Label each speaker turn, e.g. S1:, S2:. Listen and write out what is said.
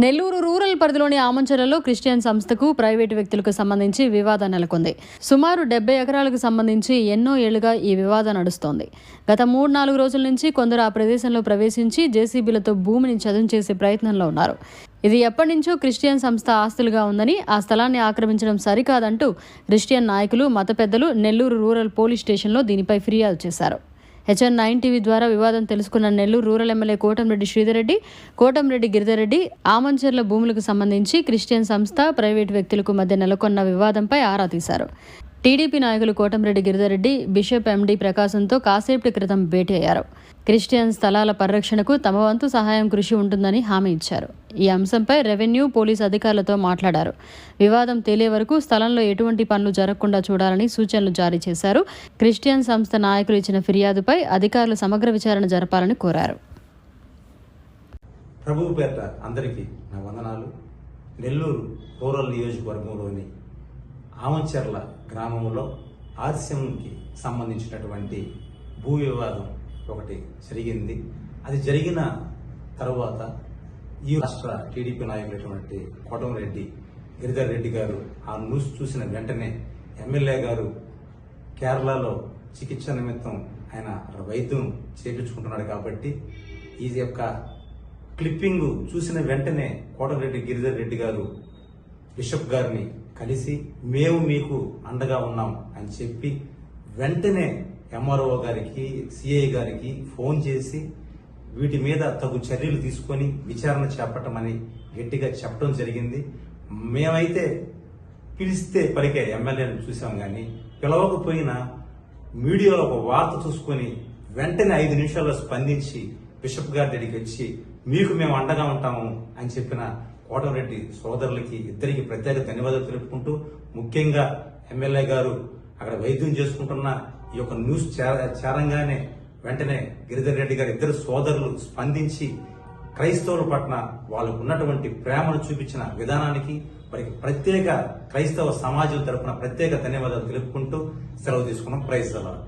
S1: Nellore rural పరిధిలోని ఆమంచర్లలో Christian సంస్థకు private వ్యక్తులకు సంబంధించి వివాదం నెలకొంది. సుమారు 70 ఎకరాలకు సంబంధించి ఎన్నో ఏళ్లుగా ఈ వివాదం నడుస్తోంది. గత 3-4 రోజుల నుంచి కొందరు ఆ ప్రదేశంలో ప్రవేశించి జేసీబీలతో భూమిని చదును చేసే ప్రయత్నంలో ఉన్నారు. ఇది ఎప్పటి నుంచో క్రిస్టియన్ సంస్థ ఆస్తులుగా ఉందని, ఆ స్థలాన్ని ఆక్రమించడం సరికాదంటూ క్రిస్టియన్ నాయకులు, మత పెద్దలు నెల్లూరు రూరల్ పోలీస్ స్టేషన్లో దీనిపై ఫిర్యాదు చేశారు. HN9 టీవీ ద్వారా వివాదం తెలుసుకున్న నెల్లూరు రూరల్ ఎమ్మెల్యే కోటంరెడ్డి శ్రీధర్ రెడ్డి, కోటంరెడ్డి గిరిధర్ రెడ్డి ఆమంచర్ల భూములకు సంబంధించి క్రిస్టియన్ సంస్థ, ప్రైవేటు వ్యక్తులకు మధ్య నెలకొన్న వివాదంపై ఆరా తీశారు. టీడీపీ నాయకులు కోటంరెడ్డి గిరిధర్ రెడ్డి, బిషప్ ఎండి ప్రకాశంతో కాసేపటి క్రితం భేటీ అయ్యారు. క్రిస్టియన్ స్థలాల పరిరక్షణకు తమ వంతు సహాయం కృషి ఉంటుందని హామీ ఇచ్చారు. ఈ అంశంపై రెవెన్యూ, పోలీసు అధికారులతో మాట్లాడారు. వివాదం తేలే వరకు స్థలంలో ఎటువంటి పనులు జరగకుండా చూడాలని సూచనలు జారీ చేశారు. క్రిస్టియన్ సంస్థ నాయకులు ఇచ్చిన ఫిర్యాదుపై అధికారులు సమగ్ర విచారణ జరపాలని కోరారు.
S2: ప్రభువు పేట అందరికీ నా వందనాలు. నెల్లూరు రూరల్ నియోజకవర్గంలోని ఆమంచర్ల గ్రామంలో ఆర్సీఎంకి సంబంధించినటువంటి భూ వివాదం ఒకటి జరిగింది. అది జరిగిన తర్వాత ఈ రాష్ట్ర టీడీపీ నాయకులైనటువంటి కోటంరెడ్డి గిరిధర్ రెడ్డి గారు ఆ న్యూస్ చూసిన వెంటనే ఎమ్మెల్యే గారు కేరళలో చికిత్స నిమిత్తం ఆయన వైద్యం చేయించుకుంటున్నాడు కాబట్టి ఈ యొక్క క్లిప్పింగ్ చూసిన వెంటనే కోటంరెడ్డి గిరిధర్ రెడ్డి గారు బిషప్ గారిని కలిసి మేము మీకు అండగా ఉన్నాం అని చెప్పి వెంటనే ఎంఆర్ఓ గారికి, సిఐ గారికి ఫోన్ చేసి వీటి మీద తగు చర్యలు తీసుకొని విచారణ చేపట్టమని గట్టిగా చెప్పడం జరిగింది. మేమైతే పిలిస్తే పలికే ఎమ్మెల్యేని చూసాం, కానీ పిలవకపోయినా మీడియాలో ఒక వార్త చూసుకొని వెంటనే 5 నిమిషాల్లో స్పందించి బిషప్ గారి దగ్గరికి వచ్చి మీకు మేము అండగా ఉంటాము అని చెప్పిన కోటంరెడ్డి సోదరులకి ఇద్దరికి ప్రత్యేక ధన్యవాదాలు తెలుపుకుంటూ, ముఖ్యంగా ఎమ్మెల్యే గారు అక్కడ వైద్యం చేసుకుంటున్న ఈ యొక్క న్యూస్ చేరంగానే వెంటనే గిరిధర్ రెడ్డి గారు ఇద్దరు సోదరులు స్పందించి క్రైస్తవుల పట్ల వాళ్ళకు ఉన్నటువంటి ప్రేమను చూపించిన విధానానికి వారికి ప్రత్యేక క్రైస్తవ సమాజం తరపున ప్రత్యేక ధన్యవాదాలు తెలుపుకుంటూ సెలవు తీసుకున్నాం. Praise the lord.